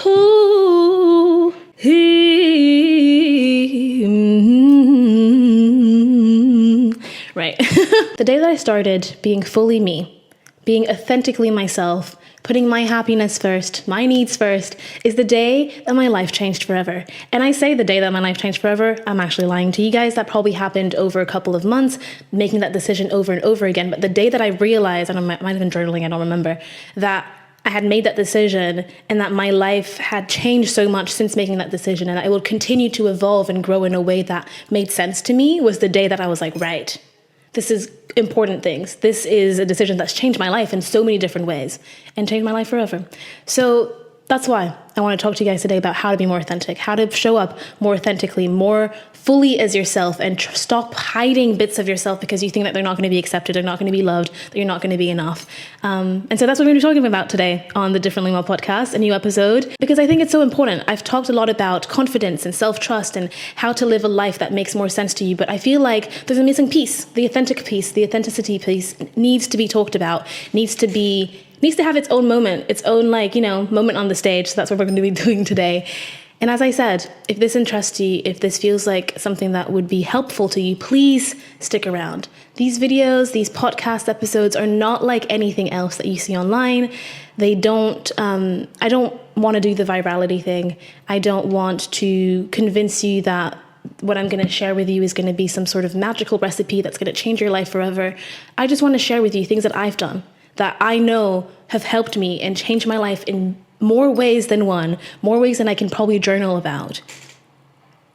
Ooh, right. The day that I started being fully me, being authentically myself, putting my happiness first, my needs first, is the day that my life changed forever. And I say the day that my life changed forever, I'm actually lying to you guys. That probably happened over a couple of months, making that decision over and over again. But the day that I realized, and I might have been journaling, I don't remember, that I had made that decision and that my life had changed so much since making that decision and that it would continue to evolve and grow in a way that made sense to me, was the day that I was like, right, this is important things. This is a decision that's changed my life in so many different ways and changed my life forever. So that's why I want to talk to you guys today about how to be more authentic, how to show up more authentically, more fully as yourself, and stop hiding bits of yourself because you think that they're not going to be accepted, they're not going to be loved, that you're not going to be enough. And so that's what we're going to be talking about today on the Differently Well podcast, a new episode, because I think it's so important. I've talked a lot about confidence and self-trust and how to live a life that makes more sense to you, but I feel like there's a missing piece. The authentic piece, the authenticity piece needs to be talked about, needs to have its own moment, its own moment on the stage. So that's what we're going to be doing today. And as I said, if this interests you, if this feels like something that would be helpful to you, please stick around. These videos, these podcast episodes are not like anything else that you see online. I don't want to do the virality thing. I don't want to convince you that what I'm going to share with you is going to be some sort of magical recipe that's going to change your life forever. I just want to share with you things that I've done that I know have helped me and changed my life in more ways than one, more ways than I can probably journal about,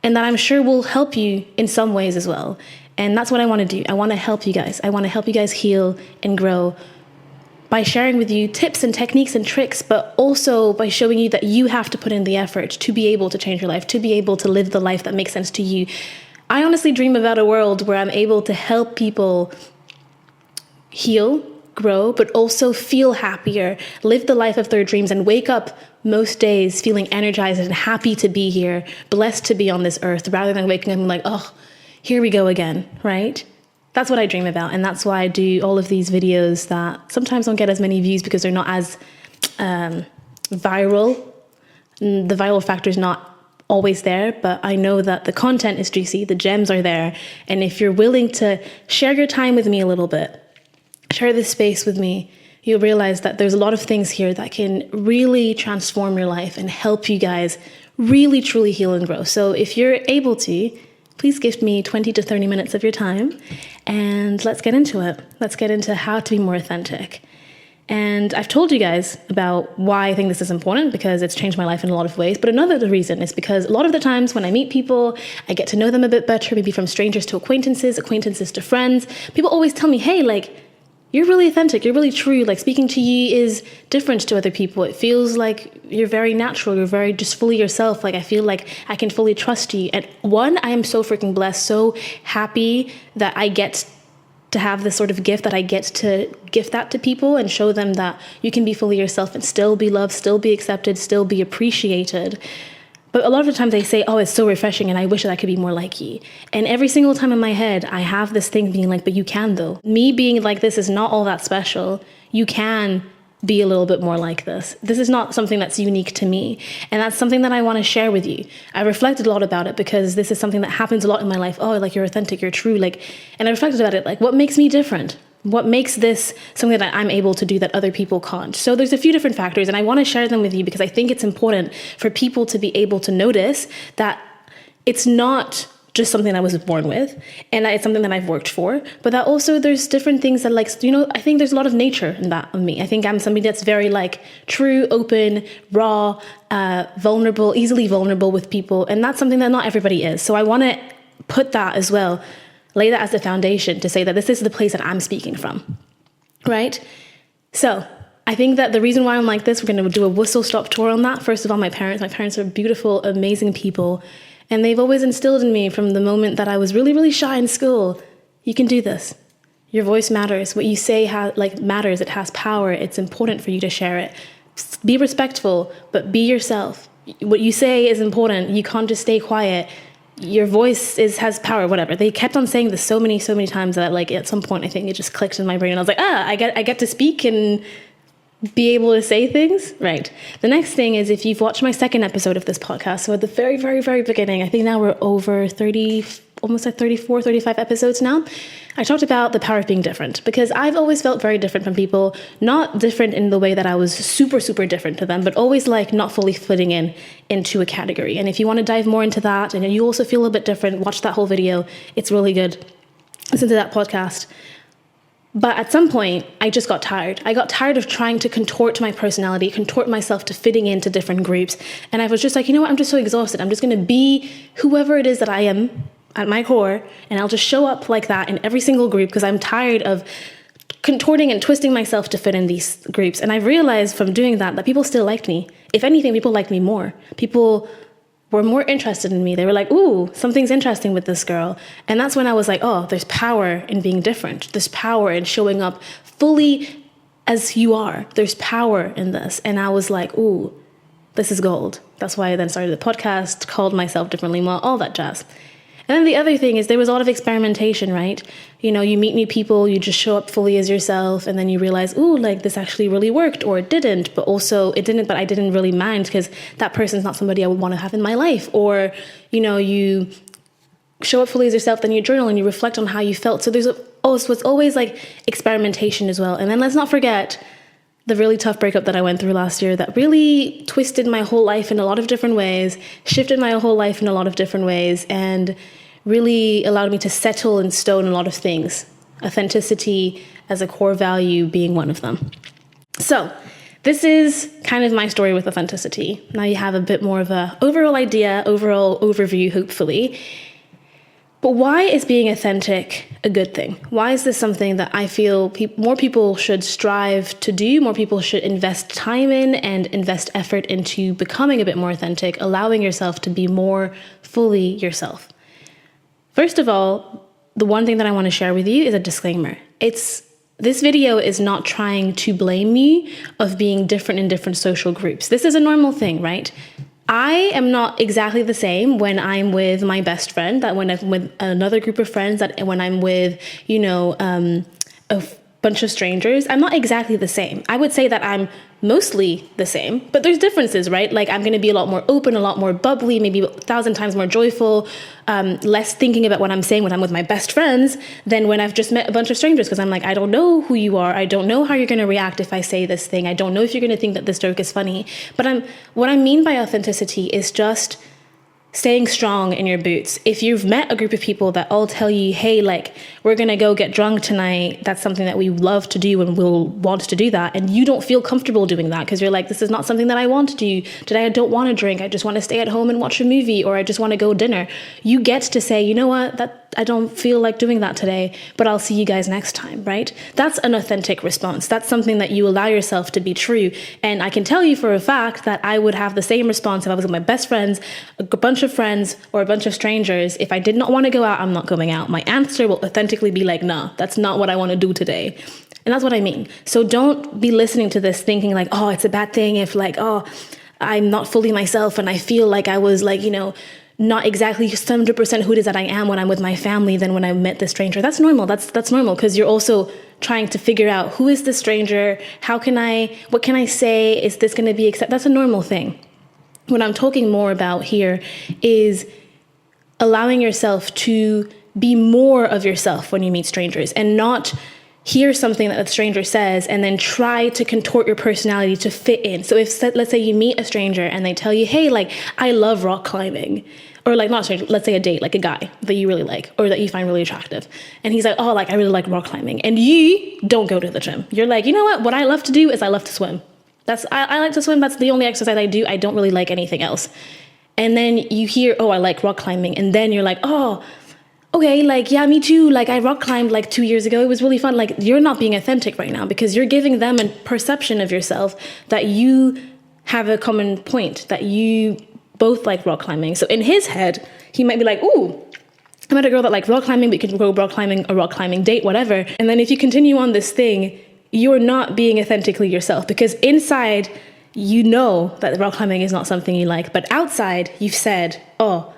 and that I'm sure will help you in some ways as well. And that's what I want to do. I want to help you guys. I want to help you guys heal and grow by sharing with you tips and techniques and tricks, but also by showing you that you have to put in the effort to be able to change your life, to be able to live the life that makes sense to you. I honestly dream about a world where I'm able to help people heal, grow, but also feel happier, live the life of their dreams, and wake up most days feeling energized and happy to be here, blessed to be on this earth, rather than waking up and like, oh, here we go again, right? That's what I dream about, and that's why I do all of these videos that sometimes don't get as many views because they're not as viral. The viral factor is not always there, but I know that the content is juicy, the gems are there, and if you're willing to share your time with me a little bit, share this space with me, you'll realize that there's a lot of things here that can really transform your life and help you guys really, truly heal and grow. So if you're able to, please give me 20 to 30 minutes of your time and let's get into it. Let's get into how to be more authentic. And I've told you guys about why I think this is important, because it's changed my life in a lot of ways. But another reason is because a lot of the times when I meet people, I get to know them a bit better, maybe from strangers to acquaintances, acquaintances to friends. People always tell me, hey, you're really authentic, you're really true, speaking to you is different to other people. It feels like you're very natural, you're very just fully yourself. I feel like I can fully trust you. And one, I am so freaking blessed, so happy that I get to have this sort of gift, that I get to gift that to people and show them that you can be fully yourself and still be loved, still be accepted, still be appreciated. But a lot of the times they say, oh, it's so refreshing and I wish that I could be more like you. And every single time in my head, I have this thing being like, but you can though. Me being like this is not all that special. You can be a little bit more like this. This is not something that's unique to me. And that's something that I want to share with you. I reflected a lot about it because this is something that happens a lot in my life. Oh, you're authentic, you're true. And I reflected about it, what makes me different? What makes this something that I'm able to do that other people can't? So there's a few different factors, and I want to share them with you because I think it's important for people to be able to notice that it's not just something I was born with, and that it's something that I've worked for, but that also there's different things that I think there's a lot of nature in that of me. I think I'm somebody that's very true, open, raw, vulnerable, easily vulnerable with people, and that's something that not everybody is. So I want to put that as well, lay that as the foundation to say that this is the place that I'm speaking from, right? So I think that the reason why I'm like this, we're going to do a whistle-stop tour on that. First of all, my parents are beautiful, amazing people, and they've always instilled in me from the moment that I was really, really shy in school, you can do this. Your voice matters. What you say matters. It has power. It's important for you to share it. Be respectful, but be yourself. What you say is important. You can't just stay quiet. Your voice has power, whatever. They kept on saying this so many times that at some point I think it just clicked in my brain and I was like, I get to speak and be able to say things. Right. The next thing is, if you've watched my second episode of this podcast, so at the very, very, very beginning, I think now we're over 30, almost like 34, 35 episodes now, I talked about the power of being different, because I've always felt very different from people, not different in the way that I was super, super different to them, but always like not fully fitting into a category. And if you want to dive more into that and you also feel a bit different, watch that whole video. It's really good. Listen to that podcast. But at some point, I just got tired. I got tired of trying to contort my personality, contort myself to fitting into different groups. And I was just like, you know what? I'm just so exhausted. I'm just going to be whoever it is that I am at my core, and I'll just show up like that in every single group, because I'm tired of contorting and twisting myself to fit in these groups. And I realized from doing that people still liked me. If anything, people liked me more. People were more interested in me. They were like, ooh, something's interesting with this girl. And that's when I was like, oh, there's power in being different. There's power in showing up fully as you are. There's power in this. And I was like, ooh, this is gold. That's why I then started the podcast, called myself differently, well, all that jazz. And then the other thing is, there was a lot of experimentation, right? You know, you meet new people, you just show up fully as yourself, and then you realize, ooh, like this actually really worked, or it didn't, but also it didn't, but I didn't really mind because that person's not somebody I would want to have in my life. Or, you know, you show up fully as yourself, then you journal and you reflect on how you felt. So so it's always like experimentation as well. And then let's not forget the really tough breakup that I went through last year that really twisted my whole life in a lot of different ways, shifted my whole life in a lot of different ways, and really allowed me to settle in stone a lot of things. Authenticity as a core value being one of them. So this is kind of my story with authenticity. Now you have a bit more of a overall idea, overall overview, hopefully. But why is being authentic a good thing? Why is this something that I feel more people should strive to do, more people should invest time in and invest effort into becoming a bit more authentic, allowing yourself to be more fully yourself? First of all, the one thing that I want to share with you is a disclaimer. This video is not trying to blame me of being different in different social groups. This is a normal thing, right? I am not exactly the same when I'm with my best friend, that when I'm with another group of friends, that when I'm with, you know, a bunch of strangers. I'm not exactly the same. I would say that I'm mostly the same, but there's differences, right? Like I'm going to be a lot more open, a lot more bubbly, maybe 1,000 times more joyful, less thinking about what I'm saying when I'm with my best friends than when I've just met a bunch of strangers, because I'm like, I don't know who you are. I don't know how you're going to react if I say this thing. I don't know if you're going to think that this joke is funny. But what I mean by authenticity is just staying strong in your boots. If you've met a group of people that all tell you, hey, like, we're going to go get drunk tonight, that's something that we love to do and we'll want to do that, and you don't feel comfortable doing that because you're like, this is not something that I want to do. Today I don't want to drink. I just want to stay at home and watch a movie, or I just want to go dinner. You get to say, you know what, I don't feel like doing that today, but I'll see you guys next time, right? That's an authentic response. That's something that you allow yourself to be true. And I can tell you for a fact that I would have the same response if I was with my best friends, a bunch of friends, or a bunch of strangers. If I did not want to go out, I'm not going out. My answer will authentically be like, nah, that's not what I want to do today. And that's what I mean. So don't be listening to this thinking like, oh, it's a bad thing if like, oh, I'm not fully myself and I feel like I was like, you know, not exactly 100% who it is that I am when I'm with my family than when I met this stranger. That's normal. That's normal, because you're also trying to figure out, who is this stranger? What can I say? Is this going to be accepted? That's a normal thing. What I'm talking more about here is allowing yourself to be more of yourself when you meet strangers, and not hear something that the stranger says and then try to contort your personality to fit in. So if, let's say you meet a stranger and they tell you, hey, like, I love rock climbing, or like, not a stranger, let's say a date, like a guy that you really like or that you find really attractive. And he's like, oh, like, I really like rock climbing. And you don't go to the gym. You're like, you know what I love to do is I love to swim. I like to swim. That's the only exercise I do. I don't really like anything else. And then you hear, oh, I like rock climbing. And then you're like, oh, okay, like, yeah, me too. Like, I rock climbed like 2 years ago. It was really fun. Like, you're not being authentic right now, because you're giving them a perception of yourself that you have a common point, that you both like rock climbing. So in his head, he might be like, ooh, I met a girl that likes rock climbing. We can go rock climbing, a rock climbing date, whatever. And then if you continue on this thing, you're not being authentically yourself, because inside you know that rock climbing is not something you like, but outside you've said, oh,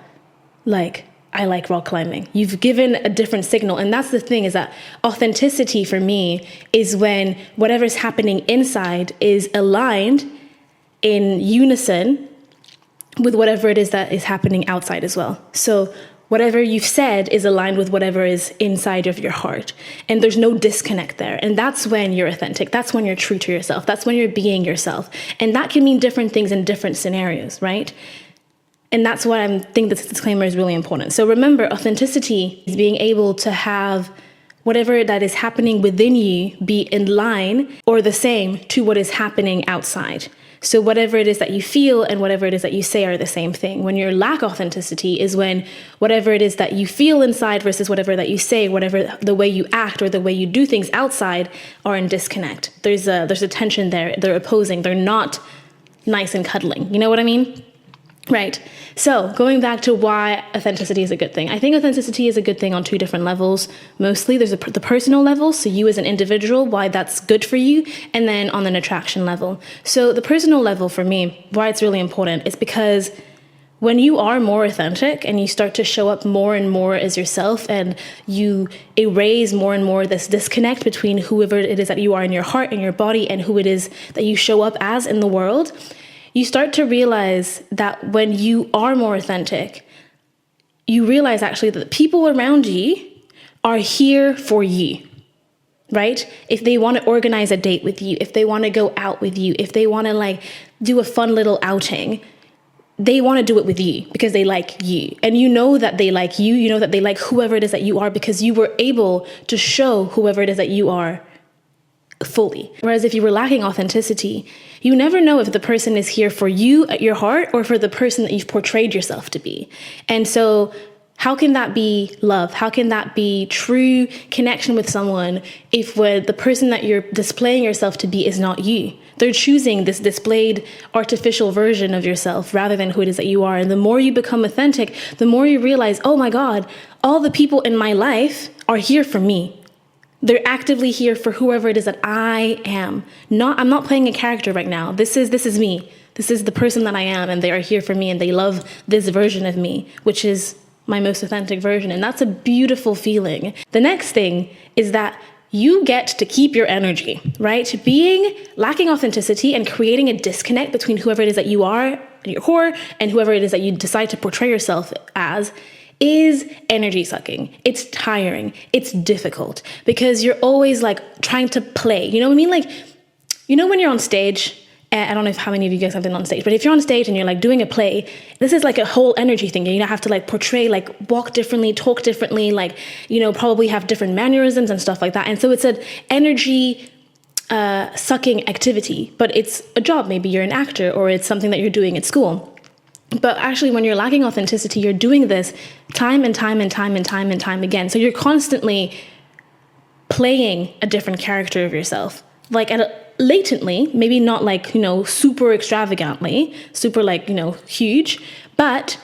like, I like rock climbing. You've given a different signal. And that's the thing, is that authenticity for me is when whatever's happening inside is aligned in unison with whatever it is that is happening outside as well. So whatever you've said is aligned with whatever is inside of your heart. And there's no disconnect there. And that's when you're authentic. That's when you're true to yourself. That's when you're being yourself. And that can mean different things in different scenarios, right? And that's why I think this disclaimer is really important. So remember, authenticity is being able to have whatever that is happening within you be in line or the same to what is happening outside. So whatever it is that you feel and whatever it is that you say are the same thing. When you lack authenticity is when whatever it is that you feel inside versus whatever that you say, whatever the way you act or the way you do things outside are in disconnect. There's a tension there. They're opposing. They're not nice and cuddling. You know what I mean? Right. So going back to why authenticity is a good thing. I think authenticity is a good thing on two different levels. Mostly there's the personal level. So you as an individual, why that's good for you. And then on an attraction level. So the personal level for me, why it's really important is because when you are more authentic and you start to show up more and more as yourself and you erase more and more this disconnect between whoever it is that you are in your heart and your body and who it is that you show up as in the world, you start to realize that when you are more authentic, you realize actually that the people around you are here for you, right? If they want to organize a date with you, if they want to go out with you, if they want to like do a fun little outing, they want to do it with you because they like you. And you know that they like you, you know that they like whoever it is that you are because you were able to show whoever it is that you are fully. Whereas if you were lacking authenticity, you never know if the person is here for you at your heart or for the person that you've portrayed yourself to be. And so how can that be love? How can that be true connection with someone if the person that you're displaying yourself to be is not you? They're choosing this displayed artificial version of yourself rather than who it is that you are. And the more you become authentic, the more you realize, oh my God, all the people in my life are here for me. They're actively here for whoever it is that I am. I'm not playing a character right now. This is me. This is the person that I am, and they are here for me, and they love this version of me, which is my most authentic version. And that's a beautiful feeling. The next thing is that you get to keep your energy, right? Lacking authenticity and creating a disconnect between whoever it is that you are at your core and whoever it is that you decide to portray yourself as is energy sucking. It's tiring. It's difficult because you're always like trying to play. You know what I mean? Like, you know, when you're on stage, I don't know how many of you guys have been on stage, but if you're on stage and you're like doing a play, this is like a whole energy thing. You have to like portray, like walk differently, talk differently, like, you know, probably have different mannerisms and stuff like that. And so it's an energy sucking activity, but it's a job. Maybe you're an actor or it's something that you're doing at school. But actually, when you're lacking authenticity, you're doing this time and time and time and time and time again. So you're constantly playing a different character of yourself, like latently, maybe not like, you know, super extravagantly, super like, you know, huge, but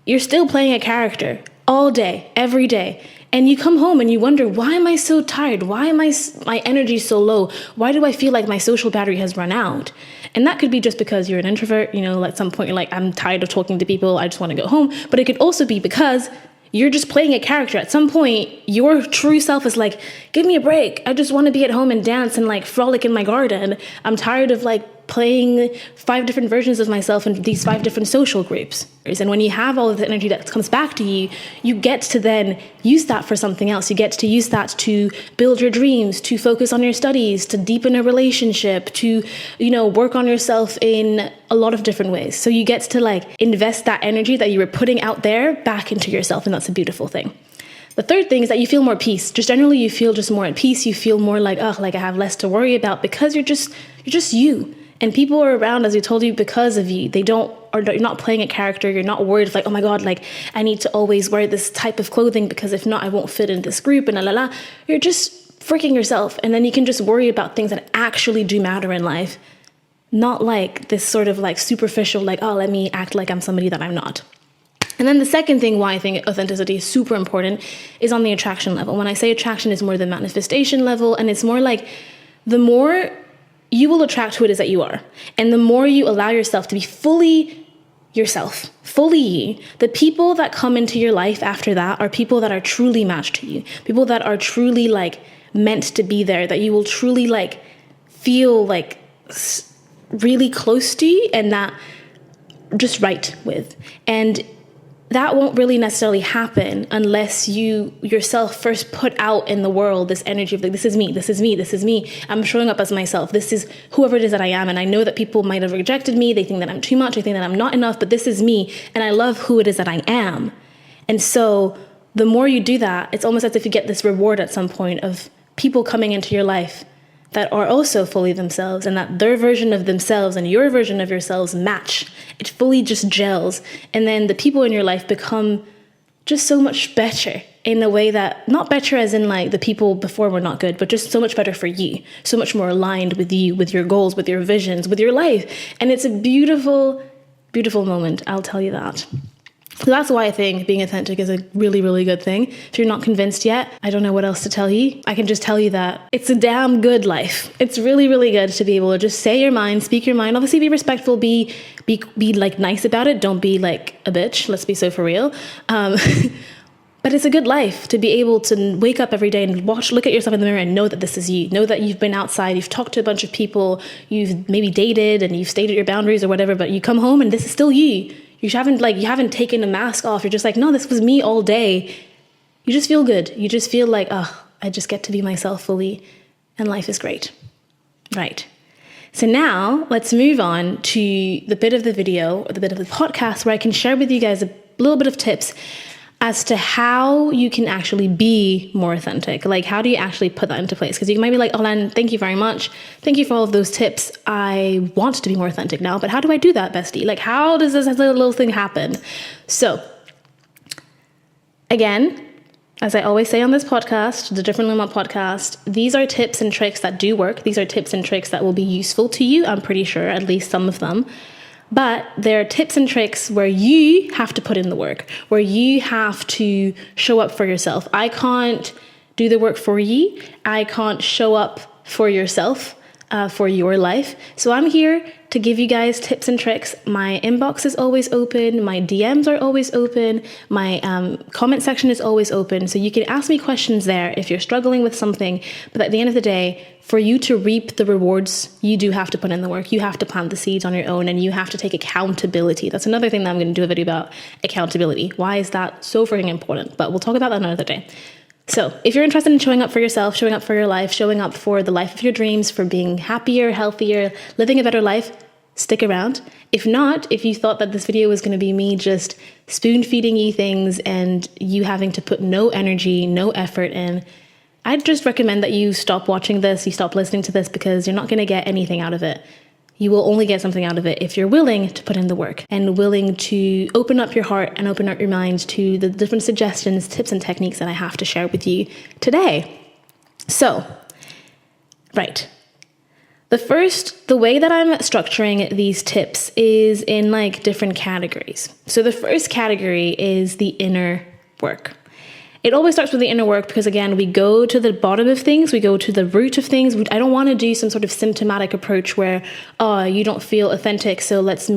you're still playing a character all day, every day. And you come home and you wonder, why am I so tired? Why am my energy so low? Why do I feel like my social battery has run out? And that could be just because you're an introvert, you know, at some point you're like, I'm tired of talking to people, I just want to go home. But it could also be because you're just playing a character. At some point, your true self is like, give me a break. I just want to be at home and dance and like frolic in my garden. I'm tired of like playing 5 different versions of myself in these 5 different social groups. And when you have all of the energy that comes back to you, you get to then use that for something else. You get to use that to build your dreams, to focus on your studies, to deepen a relationship, to, you know, work on yourself in a lot of different ways. So you get to like invest that energy that you were putting out there back into yourself. And that's a beautiful thing. The third thing is that you feel more peace. Just generally, you feel just more at peace. You feel more like, oh, like I have less to worry about because you're just you. And people are around, as I told you, because of you. You're not playing a character. You're not worried like, oh my God, like I need to always wear this type of clothing because if not, I won't fit in this group and la la la. You're just freaking yourself. And then you can just worry about things that actually do matter in life. Not like this sort of like superficial, like, oh, let me act like I'm somebody that I'm not. And then the second thing why I think authenticity is super important is on the attraction level. When I say attraction, it's more the manifestation level. And it's more like the more you will attract who it is that you are. And the more you allow yourself to be fully yourself, fully you. The people that come into your life after that are people that are truly matched to you, people that are truly like meant to be there, that you will truly like feel like really close to you and that just right with. And that won't really necessarily happen unless you yourself first put out in the world this energy of like, this is me, this is me, this is me. I'm showing up as myself. This is whoever it is that I am. And I know that people might have rejected me. They think that I'm too much. They think that I'm not enough, but this is me. And I love who it is that I am. And so the more you do that, it's almost as if you get this reward at some point of people coming into your life that are also fully themselves, and that their version of themselves and your version of yourselves match. It fully just gels. And then the people in your life become just so much better in a way that, not better as in like the people before were not good, but just so much better for you, so much more aligned with you, with your goals, with your visions, with your life. And it's a beautiful, beautiful moment. I'll tell you that. So that's why I think being authentic is a really, really good thing. If you're not convinced yet, I don't know what else to tell you. I can just tell you that it's a damn good life. It's really, really good to be able to just say your mind, speak your mind. Obviously be respectful, be like nice about it. Don't be like a bitch. Let's be so for real. But it's a good life to be able to wake up every day and look at yourself in the mirror and know that this is you. Know that you've been outside, you've talked to a bunch of people, you've maybe dated and you've stayed at your boundaries or whatever, but you come home and this is still you. You haven't taken a mask off. You're just like, no, this was me all day. You just feel good. You just feel like, oh, I just get to be myself fully and life is great. Right. So now let's move on to the bit of the video, or the bit of the podcast where I can share with you guys a little bit of tips as to how you can actually be more authentic. Like, how do you actually put that into place? Because you might be like, Orlane, thank you very much. Thank you for all of those tips. I want to be more authentic now, but how do I do that, bestie? Like, how does this little thing happen? So, again, as I always say on this podcast, the Different Llama podcast, these are tips and tricks that do work. These are tips and tricks that will be useful to you. I'm pretty sure, at least some of them. But there are tips and tricks where you have to put in the work, where you have to show up for yourself. I can't do the work for you. I can't show up for yourself, for your life. So I'm here to give you guys tips and tricks. My inbox is always open. My DMs are always open. My comment section is always open. So you can ask me questions there if you're struggling with something. But at the end of the day, for you to reap the rewards, you do have to put in the work. You have to plant the seeds on your own and you have to take accountability. That's another thing that I'm going to do a video about, accountability. Why is that so freaking important? But we'll talk about that another day. So if you're interested in showing up for yourself, showing up for your life, showing up for the life of your dreams, for being happier, healthier, living a better life, stick around. If not, if you thought that this video was going to be me just spoon feeding you things and you having to put no energy, no effort in, I'd just recommend that you stop watching this, you stop listening to this, because you're not going to get anything out of it. You will only get something out of it if you're willing to put in the work and willing to open up your heart and open up your mind to the different suggestions, tips, and techniques that I have to share with you today. So, right. The way that I'm structuring these tips is in like different categories. So the first category is the inner work. It always starts with the inner work because, again, we go to the bottom of things. We go to the root of things. I don't want to do some sort of symptomatic approach where, oh, you don't feel authentic, so let's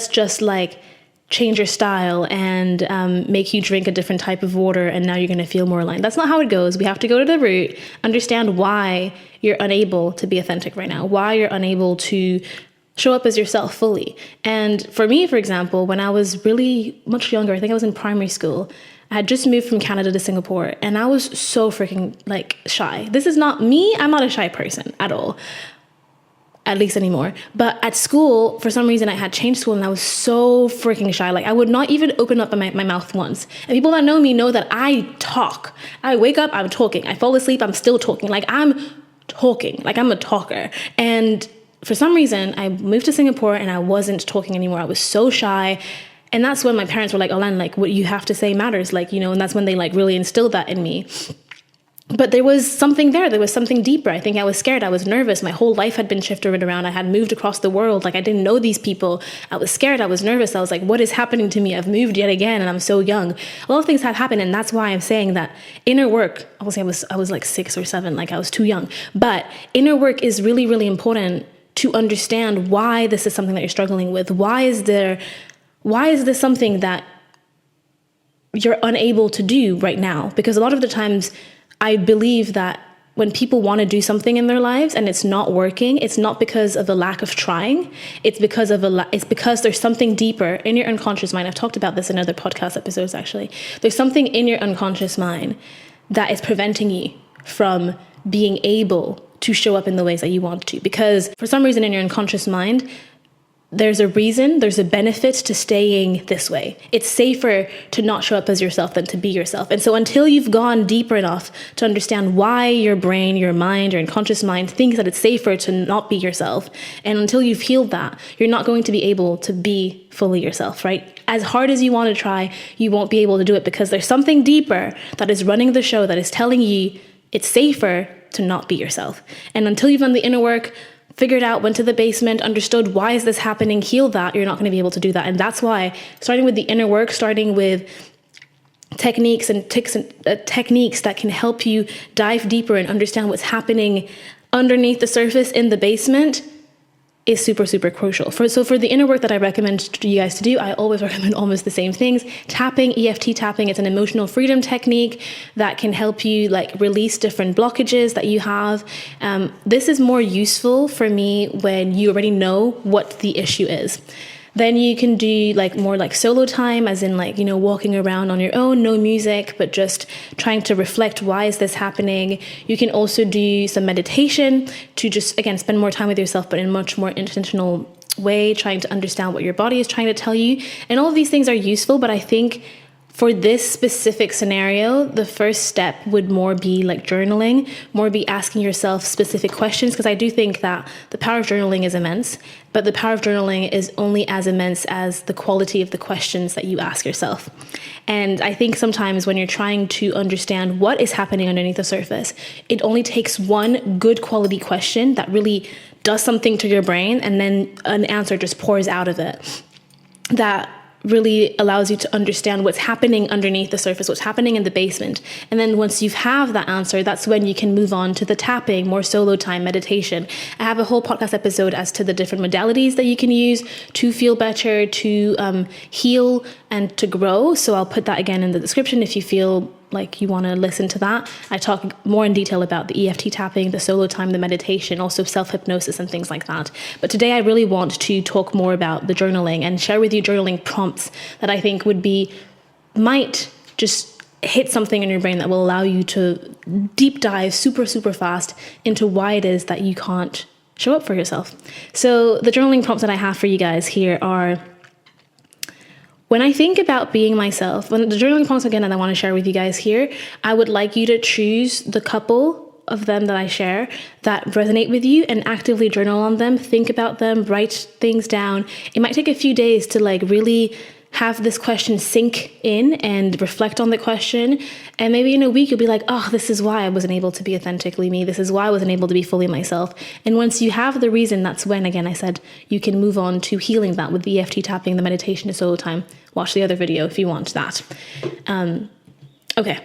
just like change your style and make you drink a different type of water and now you're going to feel more aligned. That's not how it goes. We have to go to the root, understand why you're unable to be authentic right now, why you're unable to show up as yourself fully. And for me, for example, when I was really much younger, I think I was in primary school, I had just moved from Canada to Singapore and I was so freaking like shy. This is not me. I'm not a shy person at all, at least anymore. But at school, for some reason, I had changed school and I was so freaking shy. Like I would not even open up my mouth once. And people that know me know that I talk. I wake up, I'm talking. I fall asleep, I'm still talking. Like I'm talking, like I'm a talker. And for some reason, I moved to Singapore and I wasn't talking anymore. I was so shy. And that's when my parents were like, Orlane, like what you have to say matters. Like, you know, and that's when they like really instilled that in me. But there was something there. There was something deeper. I think I was scared. I was nervous. My whole life had been shifted around. I had moved across the world. Like I didn't know these people. I was scared. I was nervous. I was like, what is happening to me? I've moved yet again and I'm so young. A lot of things had happened. And that's why I'm saying that inner work, obviously I was like 6 or 7, like I was too young. But inner work is really, really important to understand why this is something that you're struggling with. Why why is this something that you're unable to do right now? Because a lot of the times I believe that when people want to do something in their lives and it's not working, it's not because of a lack of trying. It's because there's something deeper in your unconscious mind. I've talked about this in other podcast episodes, actually. There's something in your unconscious mind that is preventing you from being able to show up in the ways that you want to. Because for some reason in your unconscious mind, there's a benefit to staying this way. It's safer to not show up as yourself than to be yourself. And so until you've gone deeper enough to understand why your brain, your mind, your unconscious mind thinks that it's safer to not be yourself, and until you've healed that, you're not going to be able to be fully yourself, right? As hard as you want to try, you won't be able to do it because there's something deeper that is running the show that is telling you it's safer to not be yourself. And until you've done the inner work, figured out, went to the basement, understood why is this happening, healed that, you're not going to be able to do that. And that's why starting with the inner work, starting with techniques and techniques that can help you dive deeper and understand what's happening underneath the surface in the basement is super, super crucial. So for the inner work that I recommend to you guys to do, I always recommend almost the same things. Tapping, EFT tapping, it's an emotional freedom technique that can help you release different blockages that you have. This is more useful for me when you already know what the issue is. Then you can do more solo time, as in walking around on your own, no music, but just trying to reflect, why is this happening? You can also do some meditation to just, again, spend more time with yourself, but in a much more intentional way, trying to understand what your body is trying to tell you. And all of these things are useful, but I think for this specific scenario, the first step would more be journaling, more be asking yourself specific questions, because I do think that the power of journaling is immense, but the power of journaling is only as immense as the quality of the questions that you ask yourself. And I think sometimes when you're trying to understand what is happening underneath the surface, it only takes one good quality question that really does something to your brain, and then an answer just pours out of it. That really allows you to understand what's happening underneath the surface, what's happening in the basement. And then once you have that answer, that's when you can move on to the tapping, more solo time, meditation. I have a whole podcast episode as to the different modalities that you can use to feel better, to heal, and to grow. So I'll put that again in the description if you feel like you want to listen to that. I talk more in detail about the EFT tapping, the solo time, the meditation, also self-hypnosis and things like that. But today I really want to talk more about the journaling and share with you journaling prompts that I think might just hit something in your brain that will allow you to deep dive super, super fast into why it is that you can't show up for yourself. So the journaling prompts that I have for you guys here are: when I think about being myself, when the journaling prompts again that I want to share with you guys here, I would like you to choose the couple of them that I share that resonate with you and actively journal on them, think about them, write things down. It might take a few days to really have this question sink in and reflect on the question. And maybe in a week, you'll be like, oh, this is why I wasn't able to be authentically me. This is why I wasn't able to be fully myself. And once you have the reason, that's when, again, I said, you can move on to healing that with the EFT tapping, the meditation, the solo time. Watch the other video if you want that. Okay.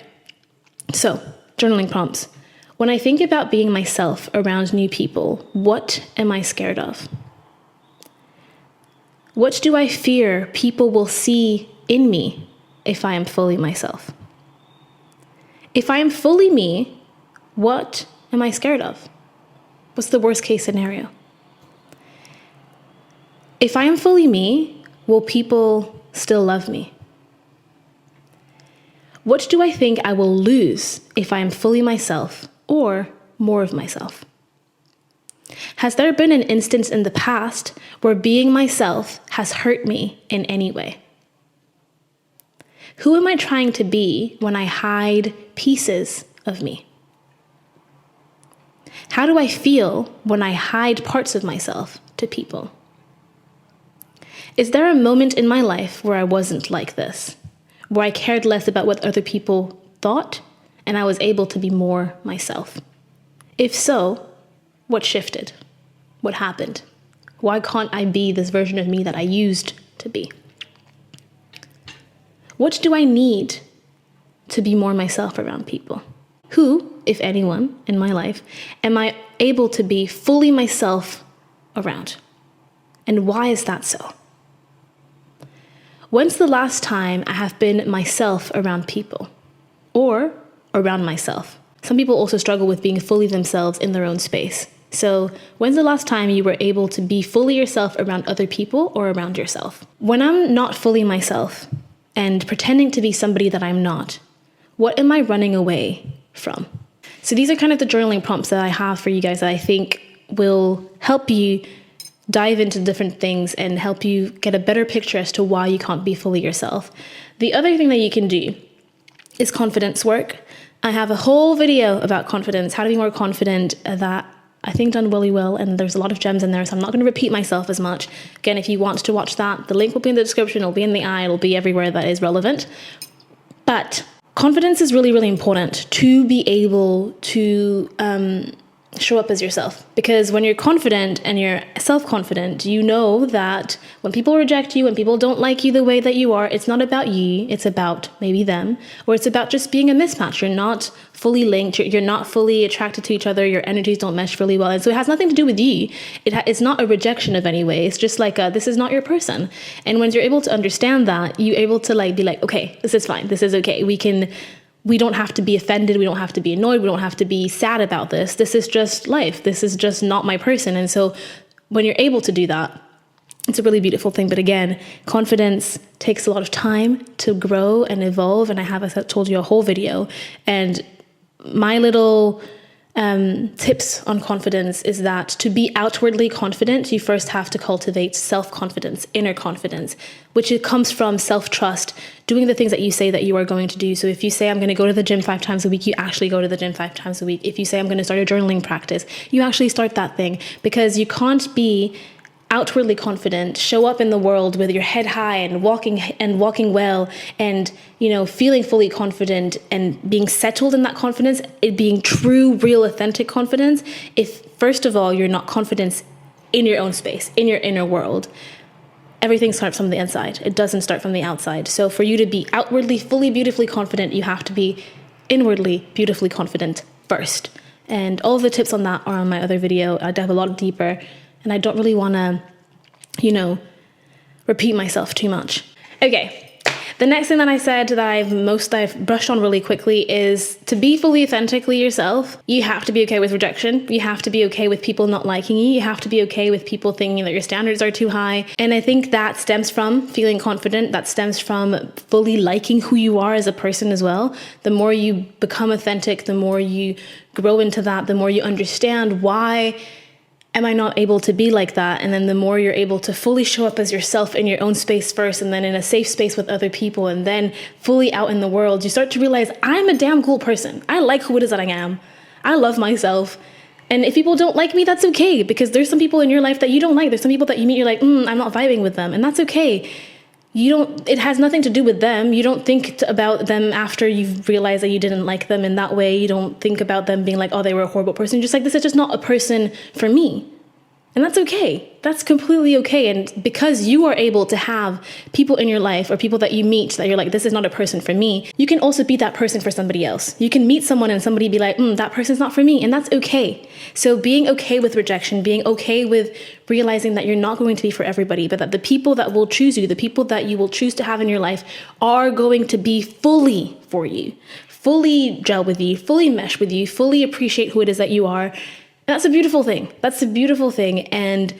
So journaling prompts. When I think about being myself around new people, what am I scared of? What do I fear people will see in me if I am fully myself? If I am fully me, what am I scared of? What's the worst case scenario? If I am fully me, will people still love me? What do I think I will lose if I am fully myself or more of myself? Has there been an instance in the past where being myself has hurt me in any way? Who am I trying to be when I hide pieces of me? How do I feel when I hide parts of myself to people? Is there a moment in my life where I wasn't like this, where I cared less about what other people thought and I was able to be more myself? If so, what shifted? What happened? Why can't I be this version of me that I used to be? What do I need to be more myself around people? Who, if anyone, in my life, am I able to be fully myself around? And why is that so? When's the last time I have been myself around people or around myself? Some people also struggle with being fully themselves in their own space. So when's the last time you were able to be fully yourself around other people or around yourself? When I'm not fully myself and pretending to be somebody that I'm not, what am I running away from? So these are kind of the journaling prompts that I have for you guys that I think will help you dive into different things and help you get a better picture as to why you can't be fully yourself. The other thing that you can do is confidence work. I have a whole video about confidence, how to be more confident, that I think done really well, and there's a lot of gems in there, so I'm not going to repeat myself as much. Again, if you want to watch that, the link will be in the description, it'll be in the eye, it'll be everywhere that is relevant. But confidence is really, really important to be able to show up as yourself. Because when you're confident and you're self-confident, you know that when people reject you, when people don't like you the way that you are, it's not about you, it's about maybe them, or it's about just being a mismatch. You're not fully linked, you're not fully attracted to each other, your energies don't mesh really well. And so it has nothing to do with you. It's not a rejection of any way. It's just like, this is not your person. And when you're able to understand that, you're able to be like, okay, this is fine, this is okay. We don't have to be offended. We don't have to be annoyed. We don't have to be sad about this. This is just life. This is just not my person. And so when you're able to do that, it's a really beautiful thing. But again, confidence takes a lot of time to grow and evolve. And I have, as I told you, a whole video. And my little tips on confidence is that to be outwardly confident, you first have to cultivate self-confidence, inner confidence, which it comes from self-trust, doing the things that you say that you are going to do. So if you say, I'm going to go to the gym 5 times a week, you actually go to the gym 5 times a week. If you say, I'm going to start a journaling practice, you actually start that thing, because you can't be outwardly confident, show up in the world with your head high and walking well, and feeling fully confident and being settled in that confidence, it being true, real, authentic confidence, if first of all you're not confident in your own space, in your inner world. Everything starts from the inside. It doesn't start from the outside. So for you to be outwardly fully beautifully confident, you have to be inwardly beautifully confident first. And all of the tips on that are on my other video. I dive a lot deeper. And I don't really want to, repeat myself too much. Okay. The next thing that I said that I've brushed on really quickly is to be fully authentically yourself. You have to be okay with rejection. You have to be okay with people not liking you. You have to be okay with people thinking that your standards are too high. And I think that stems from feeling confident. That stems from fully liking who you are as a person as well. The more you become authentic, the more you grow into that, the more you understand why am I not able to be like that? And then the more you're able to fully show up as yourself in your own space first, and then in a safe space with other people, and then fully out in the world, you start to realize I'm a damn cool person. I like who it is that I am. I love myself. And if people don't like me, that's okay, because there's some people in your life that you don't like. There's some people that you meet, you're like, I'm not vibing with them. And that's okay. It has nothing to do with them. You don't think about them after you've realized that you didn't like them in that way. You don't think about them being like, oh, they were a horrible person. You're just like, this is just not a person for me. And that's okay. That's completely okay. And because you are able to have people in your life or people that you meet that you're like, this is not a person for me, you can also be that person for somebody else. You can meet someone and somebody be like, that person's not for me. And that's okay. So being okay with rejection, being okay with realizing that you're not going to be for everybody, but that the people that will choose you, the people that you will choose to have in your life are going to be fully for you, fully gel with you, fully mesh with you, fully appreciate who it is that you are. And that's a beautiful thing. That's a beautiful thing. And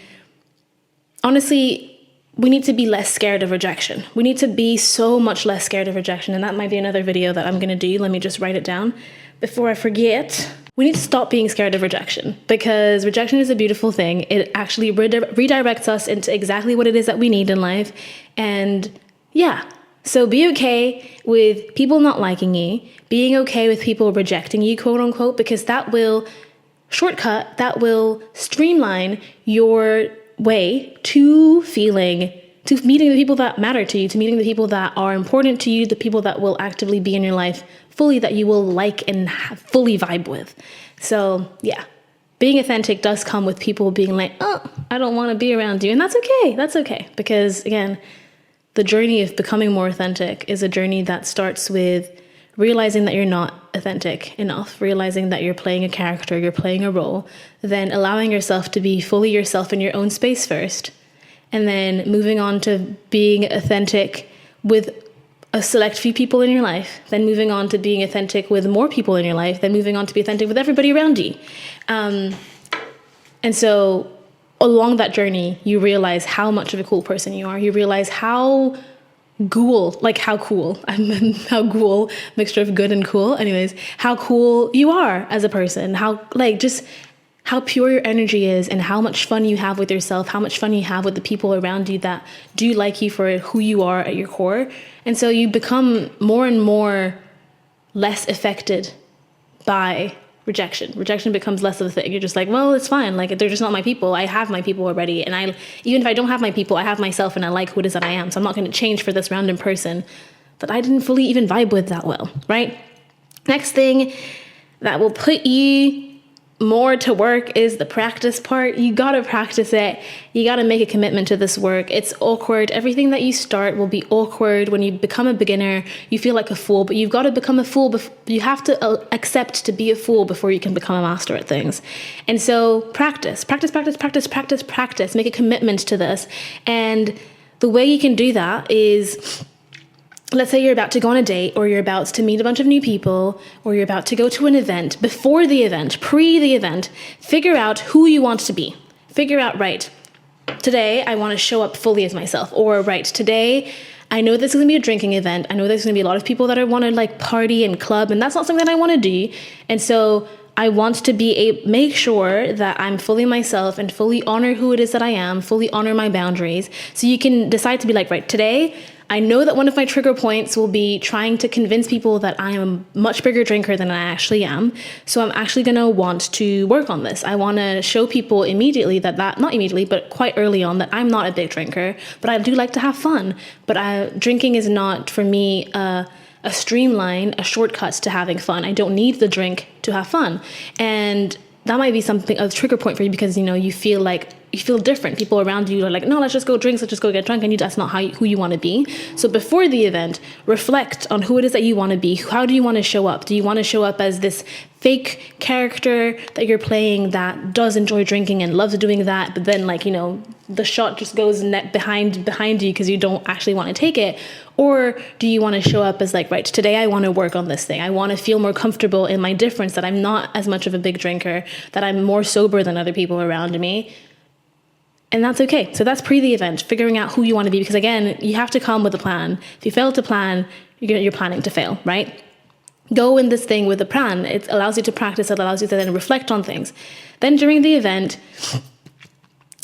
honestly, we need to be less scared of rejection. We need to be so much less scared of rejection. And that might be another video that I'm going to do. Let me just write it down before I forget. We need to stop being scared of rejection, because rejection is a beautiful thing. It actually redirects us into exactly what it is that we need in life. And yeah, so be okay with people not liking you, being okay with people rejecting you, quote unquote, because that will that will streamline your way to meeting the people that matter to you, to meeting the people that are important to you, the people that will actively be in your life fully, that you will like and fully vibe with. So yeah, being authentic does come with people being like, oh, I don't want to be around you. And that's okay. That's okay. Because again, the journey of becoming more authentic is a journey that starts with realizing that you're not authentic enough, realizing that you're playing a character, you're playing a role, then allowing yourself to be fully yourself in your own space first, and then moving on to being authentic with a select few people in your life, then moving on to being authentic with more people in your life, then moving on to be authentic with everybody around you. And so along that journey, you realize how much of a cool person you are. You realize how cool, mixture of good and cool. Anyways, how cool you are as a person, how pure your energy is, and how much fun you have with yourself, how much fun you have with the people around you that do like you for who you are at your core. And so you become more and more less affected by rejection. Rejection becomes less of a thing. You're just like, well, it's fine. Like, they're just not my people. I have my people already. And even if I don't have my people, I have myself, and I like who it is that I am. So I'm not going to change for this random person that I didn't fully even vibe with that well, right? Next thing that will put you more to work is the practice part. You gotta practice it. You gotta make a commitment to this work. It's awkward. Everything that you start will be awkward. When you become a beginner, you feel like a fool, but you've got to become a fool. You have to accept to be a fool before you can become a master at things. And so practice. Make a commitment to this. And the way you can do that is, let's say you're about to go on a date, or you're about to meet a bunch of new people, or you're about to go to an event. Before the event, pre the event, figure out who you want to be. Figure out, right, today I want to show up fully as myself. Or, right, today I know this is going to be a drinking event. I know there's going to be a lot of people that want to like party and club, and that's not something that I want to do. And so I want to make sure that I'm fully myself and fully honor who it is that I am, fully honor my boundaries. So you can decide to be like, right, today I know that one of my trigger points will be trying to convince people that I am a much bigger drinker than I actually am. So I'm actually going to want to work on this. I want to show people immediately not immediately, but quite early on, that I'm not a big drinker, but I do like to have fun. But drinking is not, for me, a streamline, a shortcut to having fun. I don't need the drink to have fun. And that might be a trigger point for you, because, you feel different. People around you are like, no, let's just go drinks, let's just go get drunk. And that's not who you want to be. So before the event, reflect on who it is that you want to be. How do you want to show up? Do you want to show up as this fake character that you're playing that does enjoy drinking and loves doing that, but then the shot just goes behind you because you don't actually want to take it? Or do you want to show up as like, right, today I want to work on this thing. I want to feel more comfortable in my difference, that I'm not as much of a big drinker, that I'm more sober than other people around me. And that's okay. So that's pre the event, figuring out who you want to be, because again, you have to come with a plan. If you fail to plan, you're planning to fail, right? Go in this thing with a plan. It allows you to practice. It allows you to then reflect on things. Then during the event,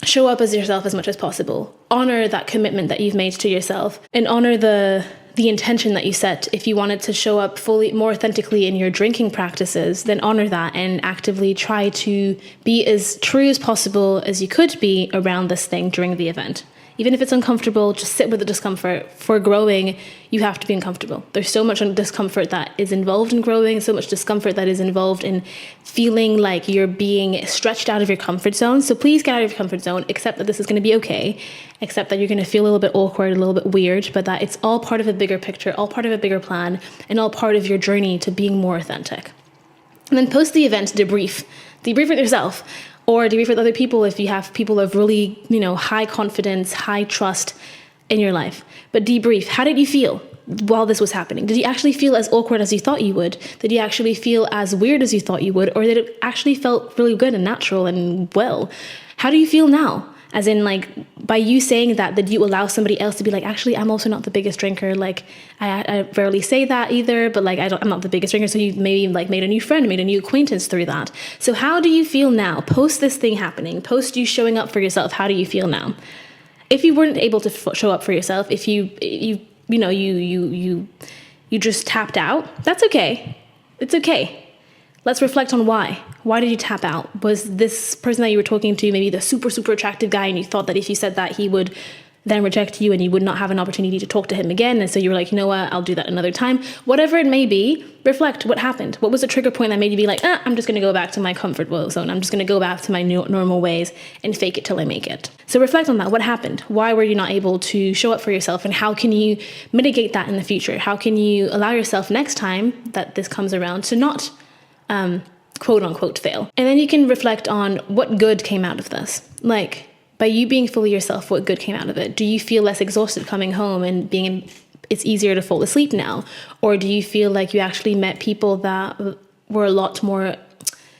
show up as yourself as much as possible. Honor that commitment that you've made to yourself, and honor the intention that you set. If you wanted to show up fully, more authentically in your drinking practices, then honor that and actively try to be as true as possible as you could be around this thing during the event. Even if it's uncomfortable, just sit with the discomfort. For growing, you have to be uncomfortable. There's so much discomfort that is involved in growing, so much discomfort that is involved in feeling like you're being stretched out of your comfort zone. So please get out of your comfort zone, accept that this is going to be okay, accept that you're going to feel a little bit awkward, a little bit weird, but that it's all part of a bigger picture, all part of a bigger plan, and all part of your journey to being more authentic. And then post the event, debrief with yourself. Or debrief with other people if you have people of really, high confidence, high trust in your life. But debrief. How did you feel while this was happening? Did you actually feel as awkward as you thought you would? Did you actually feel as weird as you thought you would? Or did it actually felt really good and natural and well? How do you feel now? As in, by you saying that, did you allow somebody else to be like, actually, I'm also not the biggest drinker. I rarely say that either, but I'm not the biggest drinker. So you maybe made a new friend, made a new acquaintance through that. So how do you feel now? Post this thing happening, post you showing up for yourself. How do you feel now? If you weren't able to show up for yourself, if you just tapped out, that's okay. It's okay. Let's reflect on why. Why did you tap out? Was this person that you were talking to maybe the super, super attractive guy, and you thought that if you said that, he would then reject you and you would not have an opportunity to talk to him again? And so you were like, you know what, I'll do that another time. Whatever it may be, reflect what happened. What was the trigger point that made you be like, I'm just going to go back to my comfort zone. I'm just going to go back to my normal ways and fake it till I make it. So reflect on that. What happened? Why were you not able to show up for yourself? And how can you mitigate that in the future? How can you allow yourself next time that this comes around to not quote unquote fail? And then you can reflect on what good came out of this. By you being fully yourself, what good came out of it? Do you feel less exhausted coming home and being it's easier to fall asleep now? Or do you feel like you actually met people that were a lot more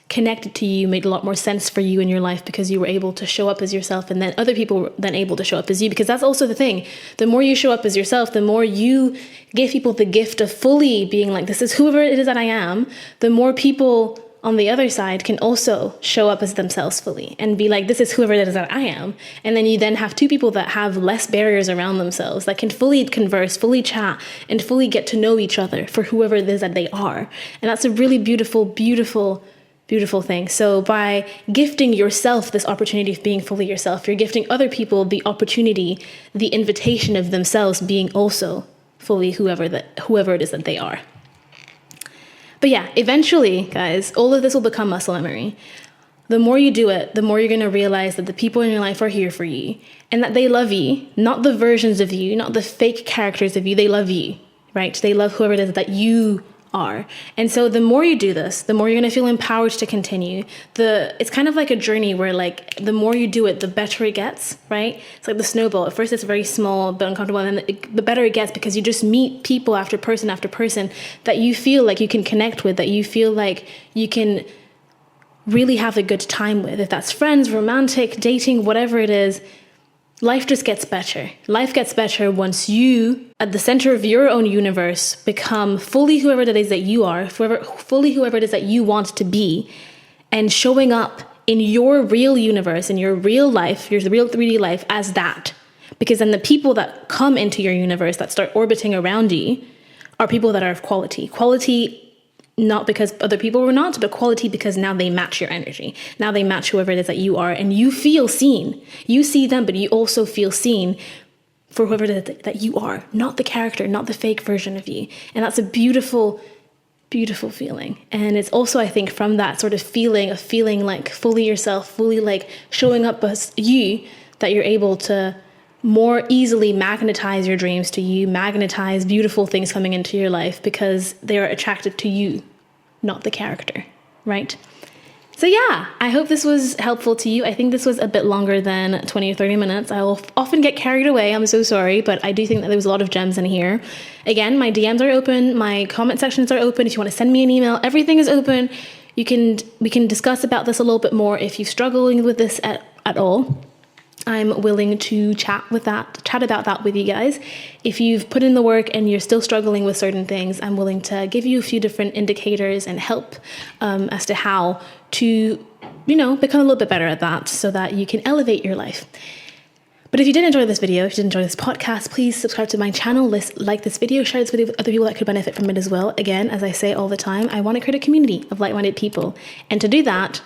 connected to you, made a lot more sense for you in your life because you were able to show up as yourself, and then other people were then able to show up as you? Because that's also the thing. The more you show up as yourself, the more you give people the gift of fully being like, this is whoever it is that I am, the more people on the other side can also show up as themselves fully and be like, this is whoever it is that I am. And then you then have two people that have less barriers around themselves, that can fully converse, fully chat, and fully get to know each other for whoever it is that they are. And that's a really beautiful, beautiful, beautiful thing. So by gifting yourself this opportunity of being fully yourself, you're gifting other people the opportunity, the invitation of themselves being also fully whoever it is that they are. But yeah, eventually, guys, all of this will become muscle memory. The more you do it, the more you're going to realize that the people in your life are here for you and that they love you, not the versions of you, not the fake characters of you. They love you, right? They love whoever it is that you are. And so the more you do this, the more you're going to feel empowered to continue. It's kind of like a journey where like the more you do it, the better it gets, right? It's like the snowball. At first it's very small but uncomfortable, and then the better it gets because you just meet people after person that you feel like you can connect with, that you feel like you can really have a good time with. If that's friends, romantic, dating, whatever it is, life just gets better. Life gets better once you, at the center of your own universe, become fully whoever it is that you are, fully whoever it is that you want to be, and showing up in your real universe, in your real life, your real 3D life as that. Because then the people that come into your universe, that start orbiting around you, are people that are of quality. Quality not because other people were not, but quality because now they match your energy. Now they match whoever it is that you are, and you feel seen. You see them, but you also feel seen for whoever it is that you are, not the character, not the fake version of you. And that's a beautiful, beautiful feeling. And it's also, I think, from that sort of feeling like fully yourself, fully like showing up as you, that you're able to more easily magnetize your dreams to you, magnetize beautiful things coming into your life because they're attracted to you, not the character, right? So yeah, I hope this was helpful to you. I think this was a bit longer than 20 or 30 minutes. I will often get carried away. I'm so sorry, but I do think that there was a lot of gems in here. Again, my DMs are open. My comment sections are open. If you want to send me an email, everything is open. We can discuss about this a little bit more if you're struggling with this at all. I'm willing to chat about that with you guys. If you've put in the work and you're still struggling with certain things, I'm willing to give you a few different indicators and help as to how to, become a little bit better at that so that you can elevate your life. But if you did enjoy this video, if you did enjoy this podcast, please subscribe to my channel, like this video, share this video with other people that could benefit from it as well. Again, as I say all the time, I want to create a community of like-minded people. And to do that,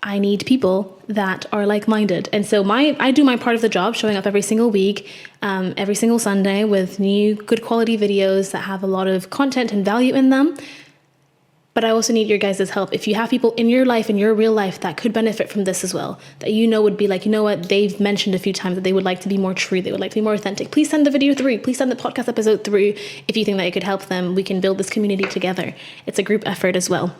I need people that are like-minded. And so I do my part of the job, showing up every single week, every single Sunday with new good quality videos that have a lot of content and value in them. But I also need your guys' help. If you have people in your life, in your real life, that could benefit from this as well, that would be like, what, they've mentioned a few times that they would like to be more true, they would like to be more authentic. Please send the video through. Please send the podcast episode through. If you think that it could help them, we can build this community together. It's a group effort as well.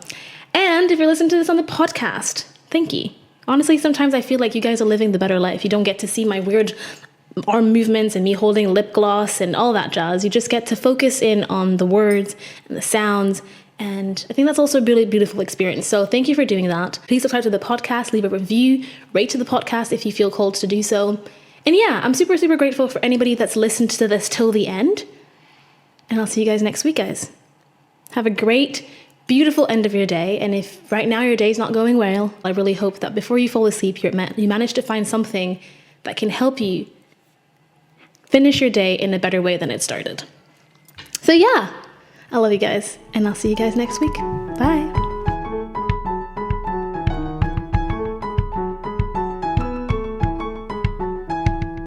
And if you're listening to this on the podcast, thank you. Honestly, sometimes I feel like you guys are living the better life. You don't get to see my weird arm movements and me holding lip gloss and all that jazz. You just get to focus in on the words and the sounds. And I think that's also a really beautiful experience. So thank you for doing that. Please subscribe to the podcast, leave a review, rate to the podcast if you feel called to do so. And yeah, I'm super, super grateful for anybody that's listened to this till the end. And I'll see you guys next week, guys. Have a great, beautiful end of your day. And if right now your day's not going well, I really hope that before you fall asleep, you manage to find something that can help you finish your day in a better way than it started. So yeah, I love you guys, and I'll see you guys next week. Bye.